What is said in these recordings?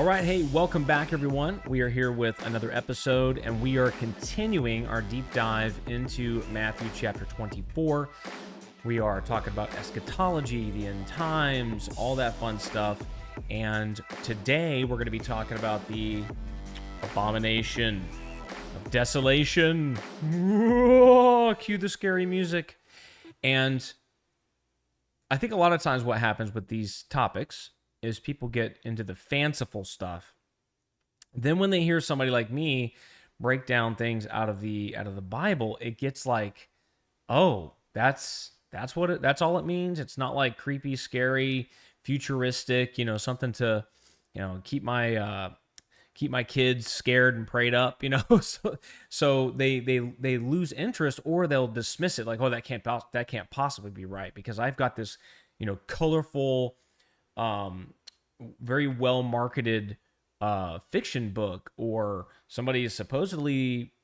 All right, hey, welcome back, everyone. We are here with another episode, and we are continuing our deep dive into Matthew chapter 24. We are talking about eschatology, the end times, all that fun stuff. And today we're going to be talking about the Abomination of Desolation. Cue the scary music. And I think a lot of times what happens with these topics is people get into the fanciful stuff. Then when they hear somebody like me break down things out of the Bible, it gets like, oh, that's all it means. It's not like creepy, scary, futuristic, something to, keep my kids scared and prayed up, so they lose interest, or they'll dismiss it like, oh, that can't possibly be right, because I've got this, colorful, very well marketed fiction book, or somebody is supposedly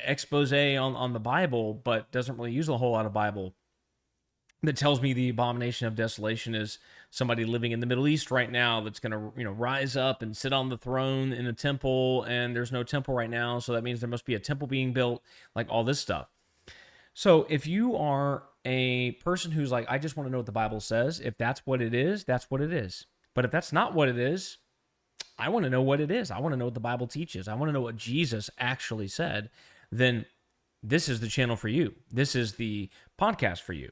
expose on the Bible, but doesn't really use a whole lot of Bible, that tells me the Abomination of Desolation is somebody living in the Middle East right now that's going to, rise up and sit on the throne in a temple, and there's no temple right now, so that means there must be a temple being built, like all this stuff. So if you are a person who's like, I just want to know what the Bible says, if that's what it is, that's what it is. But if that's not what it is, I want to know what it is. I want to know what the Bible teaches. I want to know what Jesus actually said. Then this is the channel for you. This is the podcast for you.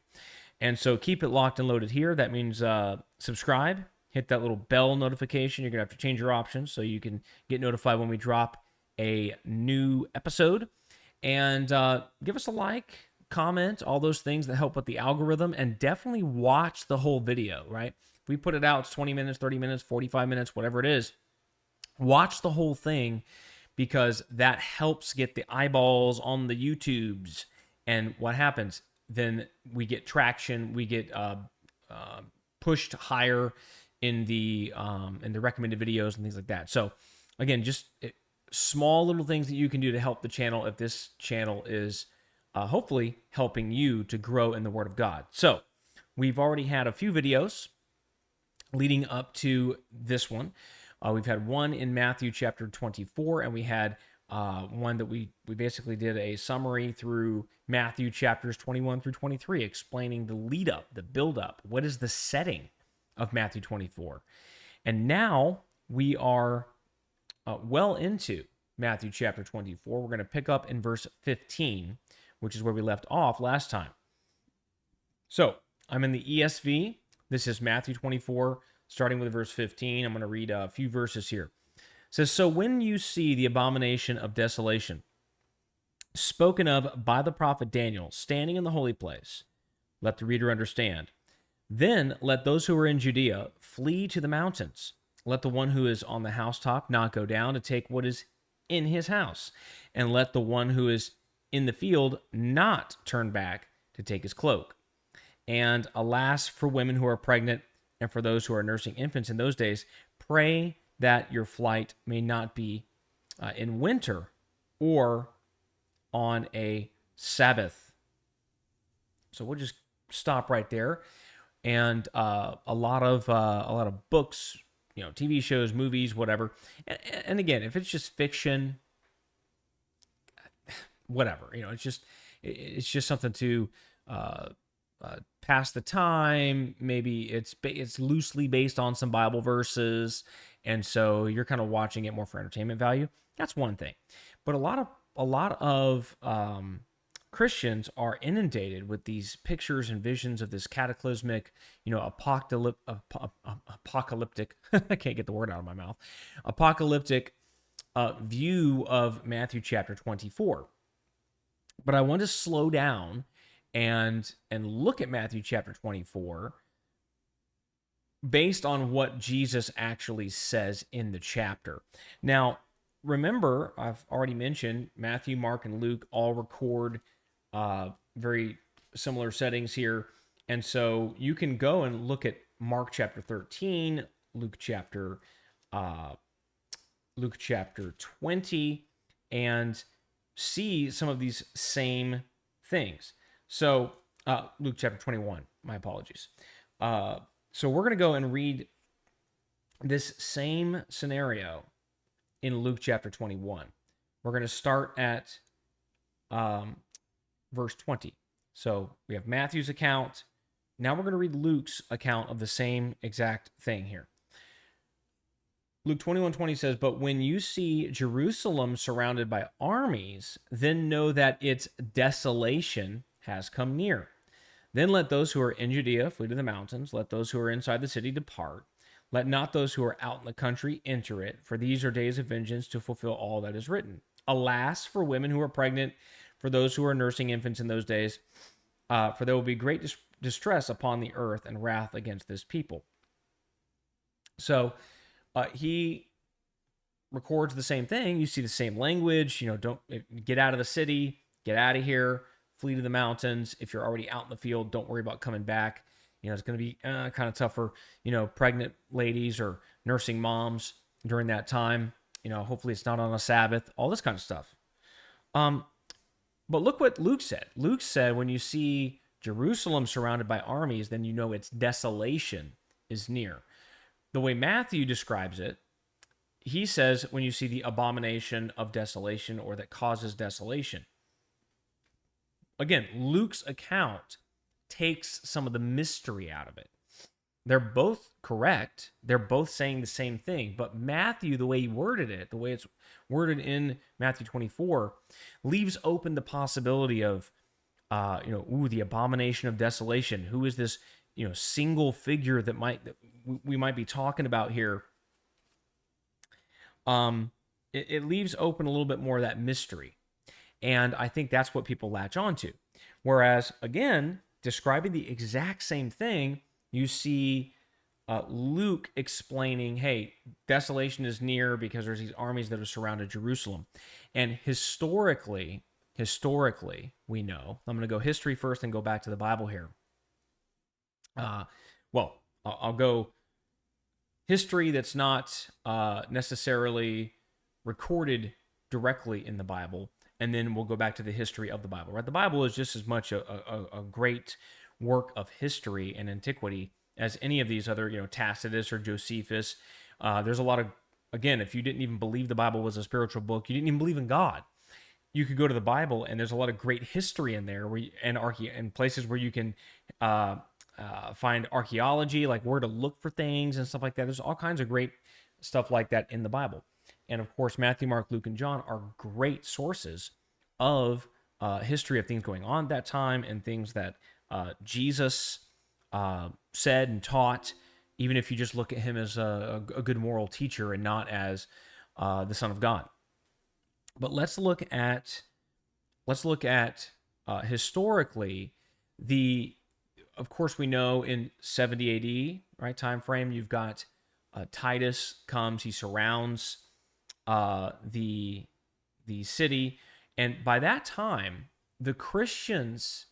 And so keep it locked and loaded here. That means subscribe, hit that little bell notification. You're going to have to change your options so you can get notified when we drop a new episode. And give us a like, comment, all those things that help with the algorithm. And definitely watch the whole video, right? If we put it out, it's 20 minutes, 30 minutes, 45 minutes, whatever it is. Watch the whole thing, because that helps get the eyeballs on the YouTubes. And what happens? Then we get traction, we get pushed higher in the recommended videos and things like that. So again, just small little things that you can do to help the channel, if this channel is hopefully helping you to grow in the Word of God. So we've already had a few videos leading up to this one. We've had one in Matthew chapter 24, and we had one that we basically did a summary through Matthew chapters 21 through 23, explaining the lead up, the build up. What is the setting of Matthew 24? And now we are well into Matthew chapter 24. We're going to pick up in verse 15, which is where we left off last time. So I'm in the ESV. This is Matthew 24, starting with verse 15. I'm going to read a few verses here. It says, so when you see the abomination of desolation spoken of by the prophet Daniel standing in the holy place, let the reader understand. Then let those who are in Judea flee to the mountains. Let the one who is on the housetop not go down to take what is in his house. And let the one who is in the field not turn back to take his cloak. And alas, for women who are pregnant and for those who are nursing infants in those days, pray that your flight may not be in winter or on a Sabbath. So we'll just stop right there. And a lot of books, TV shows, movies, whatever. And again, if it's just fiction, whatever, it's just something to pass the time. Maybe it's loosely based on some Bible verses, and so you're kind of watching it more for entertainment value. That's one thing. But a lot of Christians are inundated with these pictures and visions of this cataclysmic, apocalyptic. I can't get the word out of my mouth. Apocalyptic view of Matthew chapter 24. But I want to slow down and look at Matthew chapter 24 based on what Jesus actually says in the chapter. Now, remember, I've already mentioned Matthew, Mark, and Luke all record very similar settings here. And so you can go and look at Mark chapter 13, Luke chapter 20, and see some of these same things. So Luke chapter 21, my apologies. So we're going to go and read this same scenario in Luke chapter 21. We're going to start at verse 20. So we have Matthew's account. Now we're going to read Luke's account of the same exact thing here. Luke 21:20 says, "But when you see Jerusalem surrounded by armies, then know that its desolation has come near. Then let those who are in Judea flee to the mountains. Let those who are inside the city depart. Let not those who are out in the country enter it, for these are days of vengeance to fulfill all that is written. Alas, for women who are pregnant, for those who are nursing infants in those days, for there will be great distress upon the earth and wrath against this people." So he records the same thing. You see the same language. Don't get out of the city, get out of here, flee to the mountains. If you're already out in the field, don't worry about coming back. It's going to be kind of tough for pregnant ladies or nursing moms during that time. Hopefully it's not on a Sabbath. All this kind of stuff. But look what Luke said. Luke said, when you see Jerusalem surrounded by armies, then you know its desolation is near. The way Matthew describes it, he says when you see the abomination of desolation, or that causes desolation. Again, Luke's account takes some of the mystery out of it. They're both correct. They're both saying the same thing. But Matthew, the way he worded it, the way it's worded in Matthew 24, leaves open the possibility of, the abomination of desolation. Who is this, single figure that we might be talking about here? It leaves open a little bit more of that mystery. And I think that's what people latch onto. Whereas, again, describing the exact same thing, you see Luke explaining, hey, desolation is near because there's these armies that have surrounded Jerusalem. And historically, we know, I'm going to go history first and go back to the Bible here. I'll go history that's not necessarily recorded directly in the Bible, and then we'll go back to the history of the Bible. Right? The Bible is just as much a great work of history and antiquity as any of these other, Tacitus or Josephus. There's a lot of, again, if you didn't even believe the Bible was a spiritual book, you didn't even believe in God, you could go to the Bible, and there's a lot of great history in there, and places where you can find archaeology, like where to look for things and stuff like that. There's all kinds of great stuff like that in the Bible. And of course, Matthew, Mark, Luke, and John are great sources of history of things going on at that time and things that Jesus said and taught, even if you just look at him as a good moral teacher and not as the Son of God. But let's look at historically of course, we know in 70 AD, right, time frame, you've got Titus comes, he surrounds the city, and by that time, the Christians,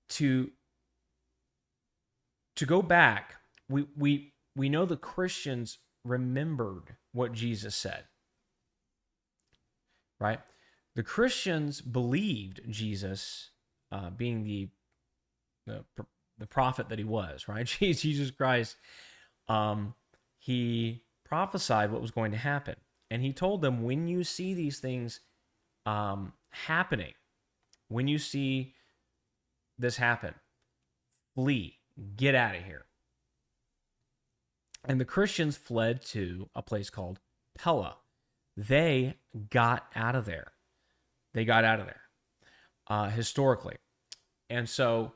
to go back, we know the Christians remembered what Jesus said, right? The Christians believed Jesus being the prophet that he was, right? Jesus Christ, he prophesied what was going to happen. And he told them, when you see these things happening, when you see this happen, flee, get out of here. And the Christians fled to a place called Pella. They got out of there. Historically. And so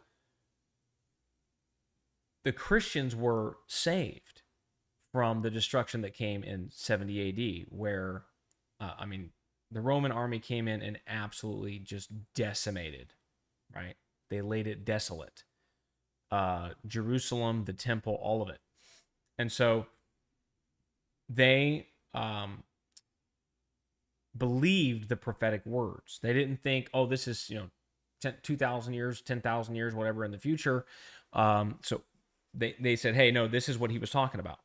the Christians were saved from the destruction that came in 70 AD, where, the Roman army came in and absolutely just decimated, right? They laid it desolate. Jerusalem, the temple, all of it. And so they believed the prophetic words. They didn't think, oh, this is, 2,000 years, 10,000 years, whatever in the future. So they said, hey, no, this is what he was talking about.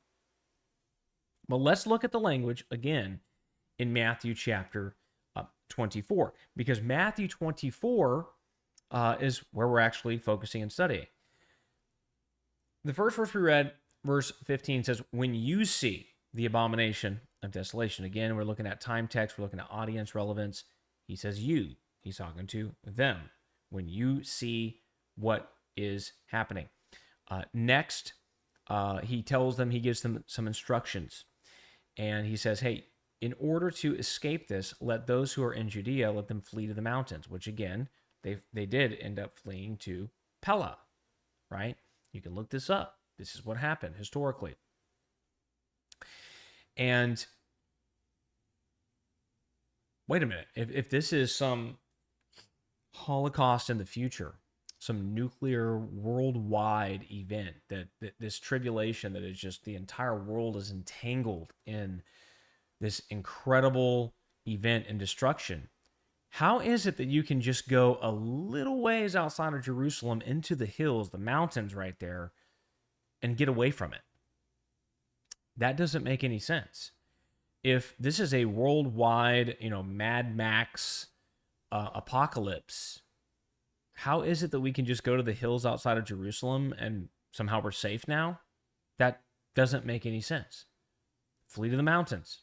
But let's look at the language again in Matthew chapter 24, because Matthew 24 is where we're actually focusing and studying. The first verse we read, verse 15 says, when you see the abomination of desolation. Again, we're looking at time text, we're looking at audience relevance. He says you. He's talking to them. When you see what is happening. Next, he tells them, he gives them some instructions. And he says, hey, in order to escape this, let those who are in Judea, let them flee to the mountains, which again, they did end up fleeing to Pella, right? You can look this up. This is what happened historically. And wait a minute. If this is some holocaust in the future, some nuclear worldwide event, that this tribulation that is just the entire world is entangled in this incredible event and destruction, how is it that you can just go a little ways outside of Jerusalem into the hills, the mountains right there, and get away from it? That doesn't make any sense. If this is a worldwide, Mad Max apocalypse, how is it that we can just go to the hills outside of Jerusalem and somehow we're safe now? That doesn't make any sense. Flee to the mountains,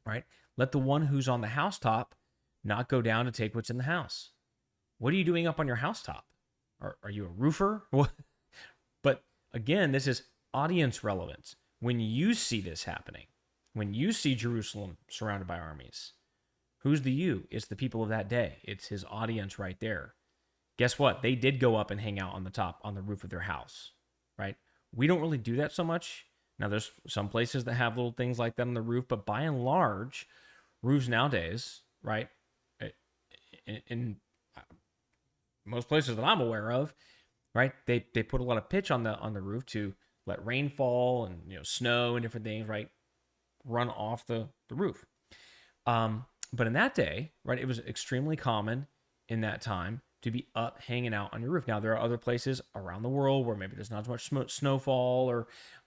right? Let the one who's on the housetop not go down to take what's in the house. What are you doing up on your housetop? Are you a roofer? But again, this is audience relevance. When you see this happening, when you see Jerusalem surrounded by armies, who's the you? It's the people of that day. It's his audience right there. Guess what? They did go up and hang out on the roof of their house, right? We don't really do that so much. Now, there's some places that have little things like that on the roof, but by and large, roofs nowadays, right, in most places that I'm aware of, right, they put a lot of pitch on the roof to let rainfall and snow and different things, right, run off the roof. But in that day, right, it was extremely common in that time to be up hanging out on your roof. Now, there are other places around the world where maybe there's not as much snowfall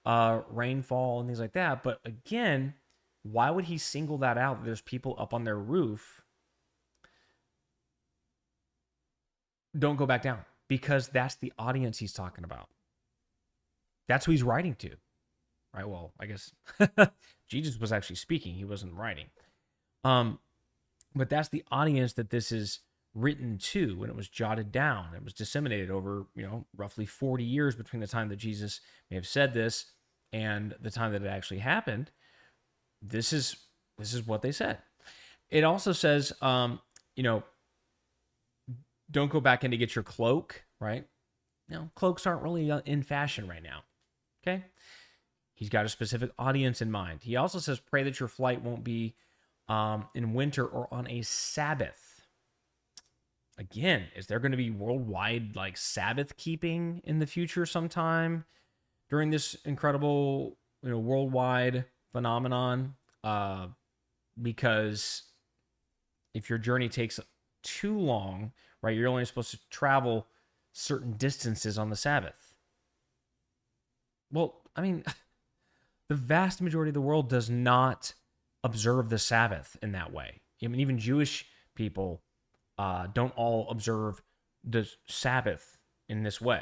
or rainfall and things like that. But again, why would he single that out? That there's people up on their roof. Don't go back down, because that's the audience he's talking about. That's who he's writing to, right? Well, I guess Jesus was actually speaking. He wasn't writing. But that's the audience that this is written to when it was jotted down. It was disseminated over, roughly 40 years between the time that Jesus may have said this and the time that it actually happened. This is what they said. It also says, don't go back in to get your cloak, right? Cloaks aren't really in fashion right now. Okay? He's got a specific audience in mind. He also says, pray that your flight won't be in winter or on a Sabbath. Again, is there going to be worldwide Sabbath keeping in the future sometime during this incredible, worldwide phenomenon? Because if your journey takes too long, right, you're only supposed to travel certain distances on the Sabbath. Well, I mean, the vast majority of the world does not observe the Sabbath in that way. I mean, even Jewish people don't all observe the Sabbath in this way.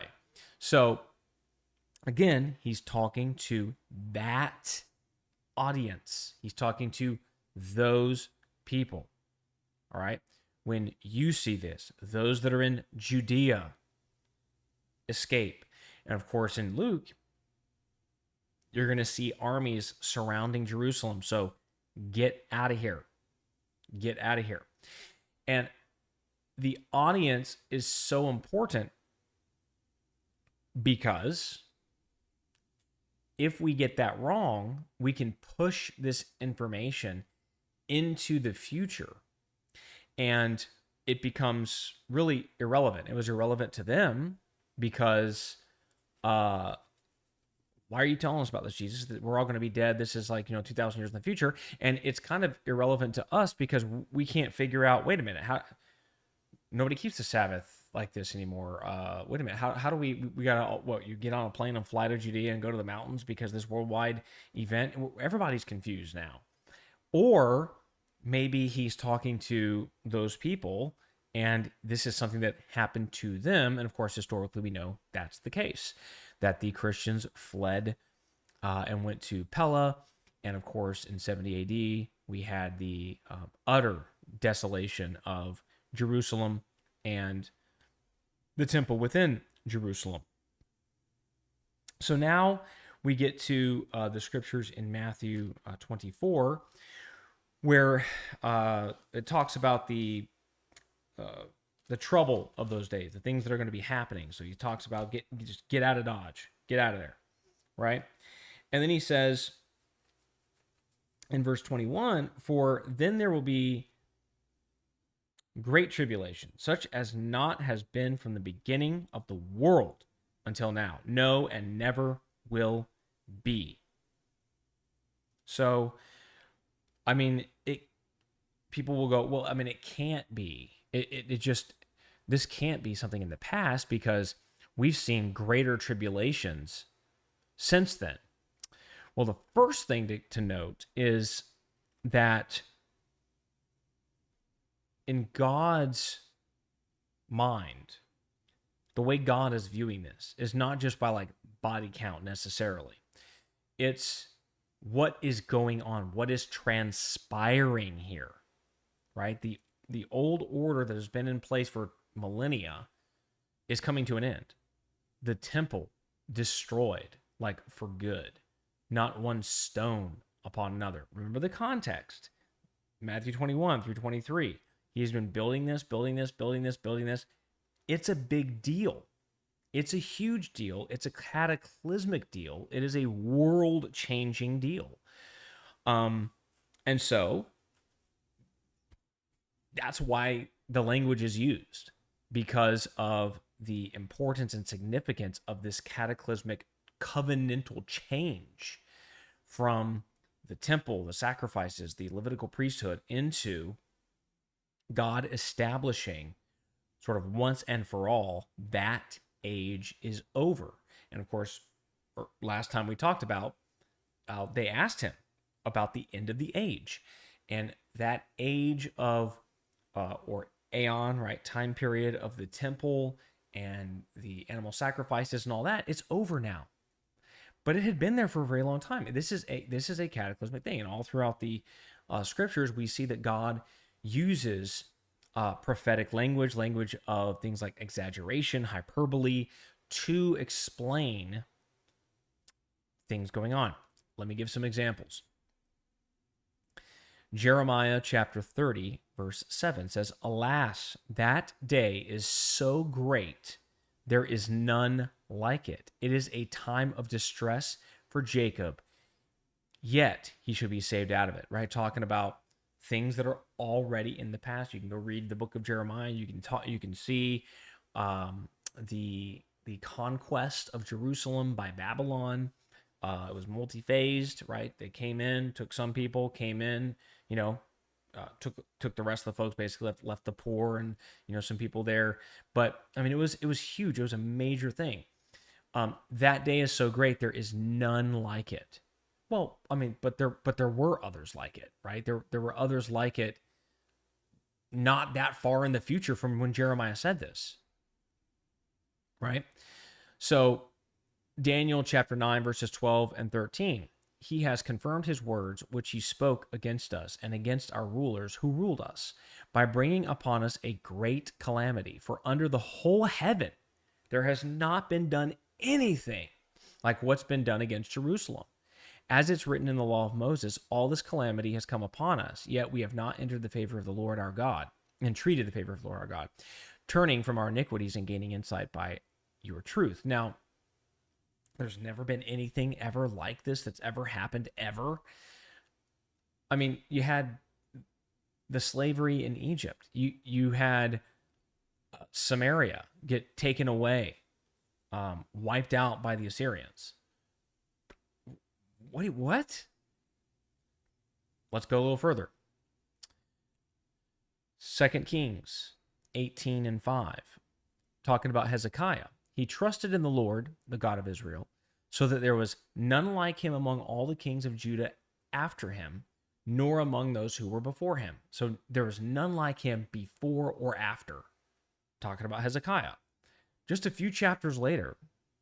So, again, he's talking to that audience. He's talking to those people. All right? When you see this, those that are in Judea escape. And of course, in Luke, you're going to see armies surrounding Jerusalem. So get out of here. Get out of here. And the audience is so important because if we get that wrong, we can push this information into the future and it becomes really irrelevant. It was irrelevant to them because why are you telling us about this, Jesus? That we're all going to be dead. This is 2,000 years in the future. And it's kind of irrelevant to us because we can't figure out, wait a minute, how nobody keeps the Sabbath like this anymore. Wait a minute, how do we got to, you get on a plane and fly to Judea and go to the mountains because this worldwide event? Everybody's confused now. Or maybe he's talking to those people And this is something that happened to them. And of course, historically, we know that's the case, that the Christians fled and went to Pella. And of course, in 70 AD, we had the utter desolation of Jerusalem and the temple within Jerusalem. So now we get to the scriptures in Matthew 24, where it talks about the trouble of those days, the things that are going to be happening. So he talks about just get out of Dodge, get out of there, right? And then he says in verse 21, for then there will be great tribulation, such as not has been from the beginning of the world until now. No, and never will be. So, I mean, people will go, well, I mean, it can't be. This can't be something in the past because we've seen greater tribulations since then. Well, the first thing to note is that in God's mind, the way God is viewing this is not just by like body count necessarily. It's what is going on, what is transpiring here, right? The old order that has been in place for millennia is coming to an end. The temple destroyed, like for good, not one stone upon another. Remember the context. Matthew 21 through 23. He's been building this. It's a big deal. It's a huge deal. It's a cataclysmic deal. It is a world-changing deal. And so that's why the language is used, because of the importance and significance of this cataclysmic covenantal change from the temple, the sacrifices, the Levitical priesthood into God establishing sort of once and for all that age is over. And of course, last time we talked about, they asked him about the end of the age, and that age of or aeon, right, time period of the temple and the animal sacrifices and all that, it's over now. But it had been there for a very long time. This is a cataclysmic thing, and all throughout the scriptures, we see that God uses prophetic language of things like exaggeration, hyperbole, to explain things going on. Let me give some examples. Jeremiah chapter 30, verse 7 says, alas, that day is so great, there is none like it. It is a time of distress for Jacob, yet he should be saved out of it, right? Talking about things that are already in the past. You can go read the book of Jeremiah. You can see the conquest of Jerusalem by Babylon. It was multi-phased, right? They came in, took some people, came in, took the rest of the folks, basically left the poor and some people there. But I mean, it was huge. It was a major thing. That day is so great, there is none like it. Well, I mean, but there were others like it, right? There were others like it not that far in the future from when Jeremiah said this, right? So Daniel chapter 9, verses 12 and 13. He has confirmed his words, which he spoke against us and against our rulers who ruled us, by bringing upon us a great calamity. For under the whole heaven, there has not been done anything like what's been done against Jerusalem. As it's written in the law of Moses, all this calamity has come upon us, yet we have not entered the favor of the Lord our God, entreated the favor of the Lord our God, turning from our iniquities and gaining insight by your truth. Now, there's never been anything ever like this that's ever happened ever. I mean, you had the slavery in Egypt. You had Samaria get taken away, wiped out by the Assyrians. What? Let's go a little further. 2 Kings 18 and 5, talking about Hezekiah. He trusted in the Lord, the God of Israel, so that there was none like him among all the kings of Judah after him, nor among those who were before him. So there was none like him before or after. Talking about Hezekiah. Just a few chapters later,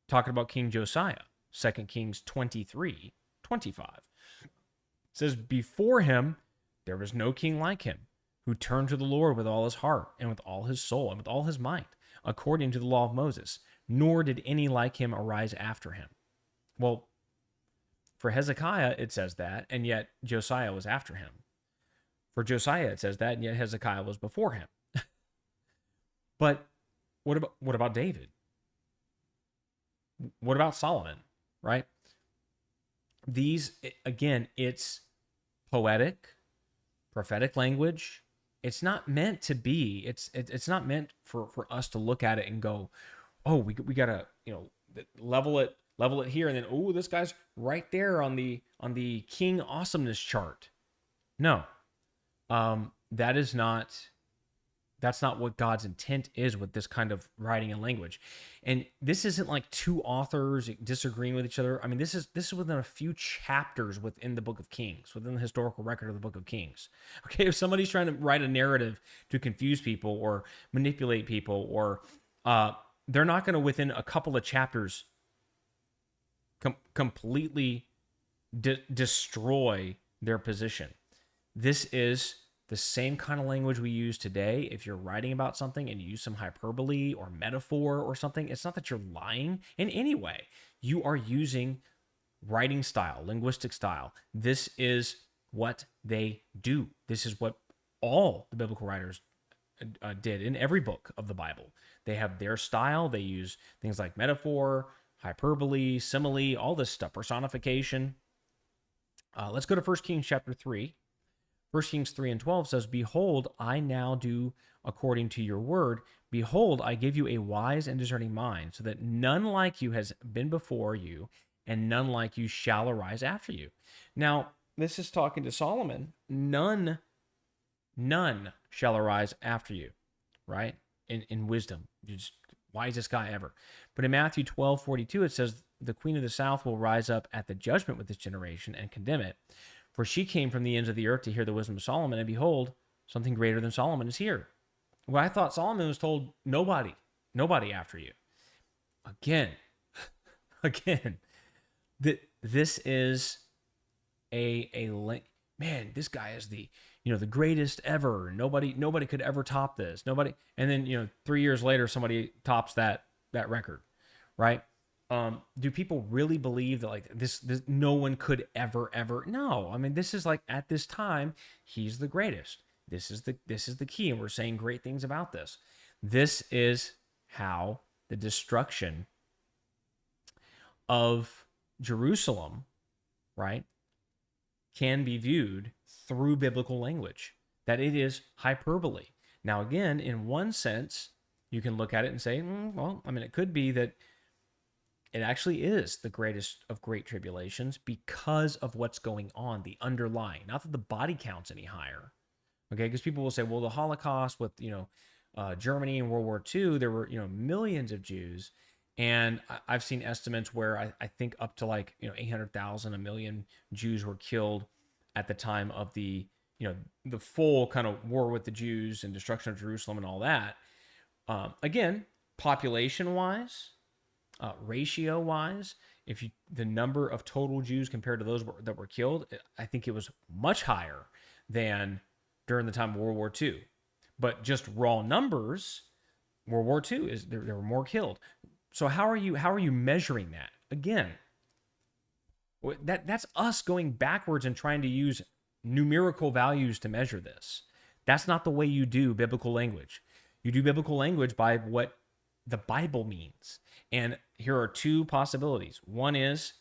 talking about King Josiah, 2 Kings 23:25. It says, before him, there was no king like him, who turned to the Lord with all his heart and with all his soul and with all his might, according to the law of Moses, nor did any like him arise after him. Well, for Hezekiah, it says that, and yet Josiah was after him. For Josiah, it says that, and yet Hezekiah was before him. But what about David? What about Solomon, right? These, again, it's poetic, prophetic language. It's not meant to be, it's not meant for us to look at it and go, oh, we gotta, level it here, and then, oh, this guy's right there on the king awesomeness chart. No, that's not what God's intent is with this kind of writing and language. And this isn't like two authors disagreeing with each other. I mean, this is within a few chapters within the book of Kings, within the historical record of the book of Kings. Okay, if somebody's trying to write a narrative to confuse people or manipulate people, or they're not going to, within a couple of chapters, completely destroy their position. This is the same kind of language we use today. If you're writing about something and you use some hyperbole or metaphor or something, it's not that you're lying in any way. You are using writing style, linguistic style. This is what they do. This is what all the biblical writers did in every book of the Bible. They have their style. They use things like metaphor, hyperbole, simile, all this stuff, personification. Let's go to 1 Kings chapter 3. 1 Kings 3:12 says, behold, I now do according to your word. Behold, I give you a wise and discerning mind, so that none like you has been before you, and none like you shall arise after you. Now, this is talking to Solomon. None shall arise after you, right? In wisdom. You're just wisest guy ever. But in Matthew 12:42, it says, the queen of the south will rise up at the judgment with this generation and condemn it. For she came from the ends of the earth to hear the wisdom of Solomon, and behold, something greater than Solomon is here. Well, I thought Solomon was told, nobody after you. Again, this is man, this guy is the greatest ever. Nobody could ever top this. Nobody. And then 3 years later, somebody tops that record, right? Do people really believe that like this no one could ever? No. I mean, this is like, at this time, he's the greatest. This is the key, and we're saying great things about this. This is how the destruction of Jerusalem, right, can be viewed through biblical language, that it is hyperbole. Now, again, in one sense, you can look at it and say, well, I mean, it could be that it actually is the greatest of great tribulations because of what's going on, the underlying. Not that the body count's any higher, okay? Because people will say, well, the Holocaust with Germany in World War II, there were millions of Jews, and I've seen estimates where I think up to like 800,000, a million Jews were killed at the time of the the full kind of war with the Jews and destruction of Jerusalem and all that. Again, population-wise. Ratio-wise, the number of total Jews compared to those that were killed, I think it was much higher than during the time of World War II. But just raw numbers, World War II is there were more killed. So how are you measuring that? Again, that's us going backwards and trying to use numerical values to measure this. That's not the way you do biblical language. You do biblical language by what the Bible means. And here are two possibilities. One is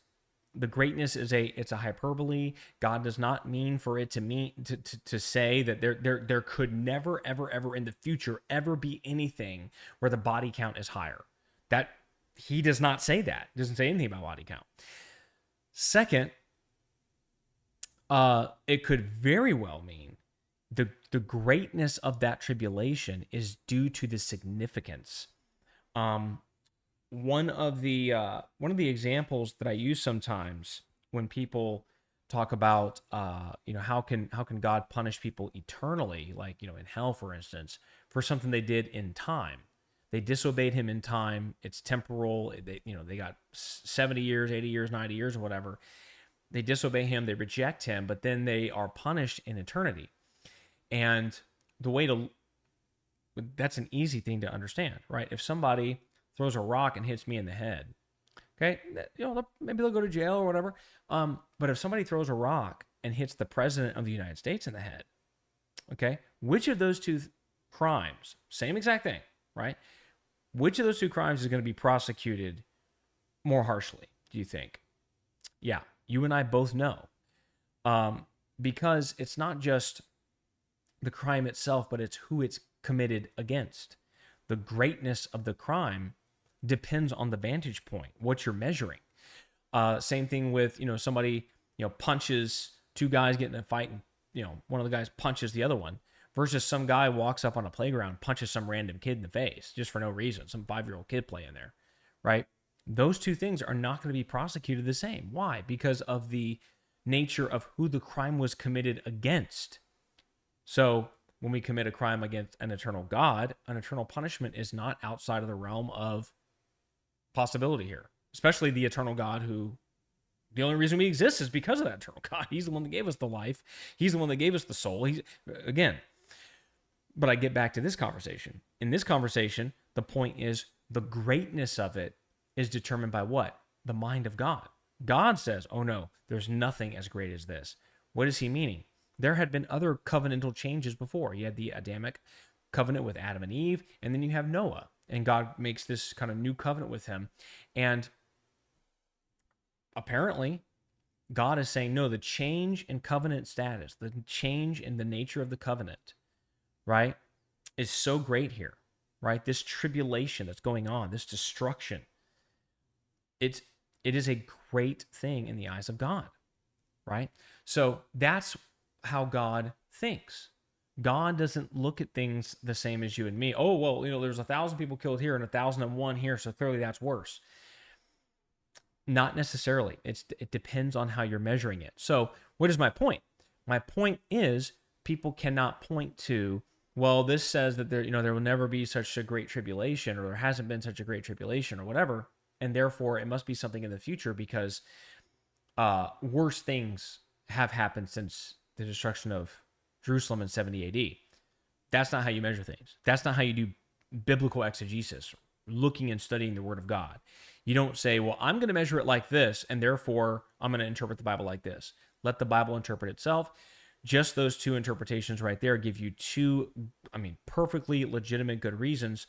the greatness is it's a hyperbole. God does not mean for it to mean to say that there could never ever in the future ever be anything where the body count is higher. That he does not say that. He doesn't say anything about body count. Second, it could very well mean the greatness of that tribulation is due to the significance. One of the examples that I use sometimes when people talk about, how can God punish people eternally, like, in hell, for instance, for something they did in time. They disobeyed him in time. It's temporal. They got 70 years, 80 years, 90 years, or whatever. They disobey him. They reject him, but then they are punished in eternity. And that's an easy thing to understand, right? If somebody throws a rock and hits me in the head, okay, maybe they'll go to jail or whatever. But if somebody throws a rock and hits the president of the United States in the head, okay, which of those two crimes, same exact thing, right? Which of those two crimes is going to be prosecuted more harshly, do you think? Yeah, you and I both know. Because it's not just the crime itself, but it's who it's committed against. The greatness of the crime depends on the vantage point, what you're measuring. Same thing with, somebody, punches two guys getting in a fight and, one of the guys punches the other one versus some guy walks up on a playground, punches some random kid in the face just for no reason, some 5-year-old kid playing there, right? Those two things are not going to be prosecuted the same. Why? Because of the nature of who the crime was committed against. So when we commit a crime against an eternal God, an eternal punishment is not outside of the realm of possibility here, especially the eternal God who the only reason we exist is because of that eternal God. He's the one that gave us the life. He's the one that gave us the soul. But I get back to this conversation. In this conversation, the point is the greatness of it is determined by what? The mind of God. God says, oh no, there's nothing as great as this. What is he meaning? There had been other covenantal changes before. You had the Adamic covenant with Adam and Eve, and then you have Noah. And God makes this kind of new covenant with him. And apparently, God is saying, no, the change in covenant status, the change in the nature of the covenant, right, is so great here, right? This tribulation that's going on, this destruction, it is a great thing in the eyes of God, right? So that's how God thinks. God doesn't look at things the same as you and me. Oh, well, there's 1,000 people killed here and 1,001 here, so clearly that's worse. Not necessarily. It depends on how you're measuring it. So what is my point? My point is people cannot point to, well, this says that there will never be such a great tribulation, or there hasn't been such a great tribulation, or whatever, and therefore it must be something in the future because worse things have happened since the destruction of Jerusalem in 70 AD. That's not how you measure things. That's not how you do biblical exegesis, looking and studying the Word of God. You don't say, well, I'm going to measure it like this, and therefore I'm going to interpret the Bible like this. Let the Bible interpret itself. Just those two interpretations right there give you two, perfectly legitimate good reasons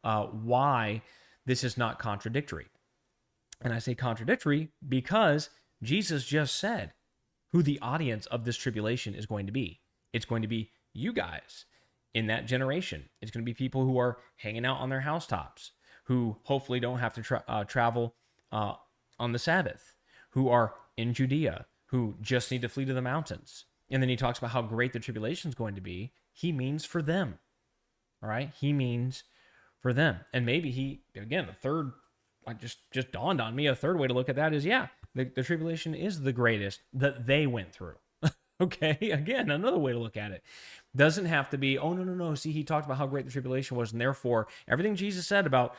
why this is not contradictory. And I say contradictory because Jesus just said who the audience of this tribulation is going to be. It's going to be you guys in that generation. It's going to be people who are hanging out on their housetops, who hopefully don't have to travel on the Sabbath, who are in Judea, who just need to flee to the mountains. And then he talks about how great the tribulation is going to be. He means for them, all right? He means for them. And maybe a third, just dawned on me, a third way to look at that is, the tribulation is the greatest that they went through. Okay, again, another way to look at it. Doesn't have to be, oh, no. See, he talked about how great the tribulation was, and therefore everything Jesus said about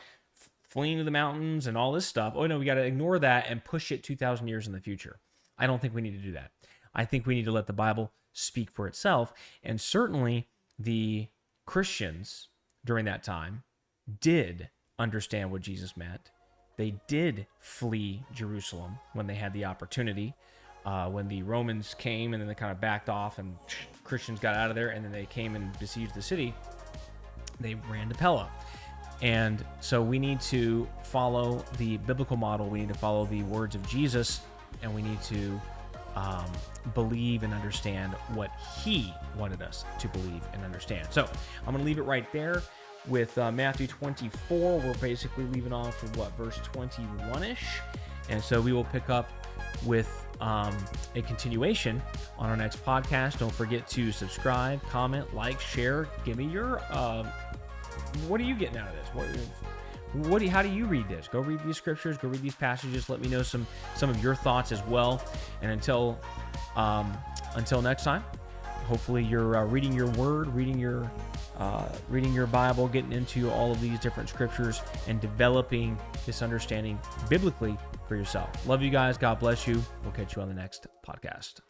fleeing to the mountains and all this stuff, oh, no, we got to ignore that and push it 2,000 years in the future. I don't think we need to do that. I think we need to let the Bible speak for itself. And certainly the Christians during that time did understand what Jesus meant. They did flee Jerusalem when they had the opportunity. When the Romans came and then they kind of backed off and Christians got out of there and then they came and besieged the city, they ran to Pella. And so we need to follow the biblical model. We need to follow the words of Jesus, and we need to believe and understand what he wanted us to believe and understand. So I'm going to leave it right there with Matthew 24. We're basically leaving off with verse 21-ish. And so we will pick up with a continuation on our next podcast. Don't forget to subscribe, comment, like, share. Give me your, what are you getting out of this? How do you read this? Go read these scriptures. Go read these passages. Let me know some of your thoughts as well. And until next time, hopefully you're reading your word, reading your Bible, getting into all of these different scriptures, and developing this understanding biblically for yourself. Love you guys. God bless you. We'll catch you on the next podcast.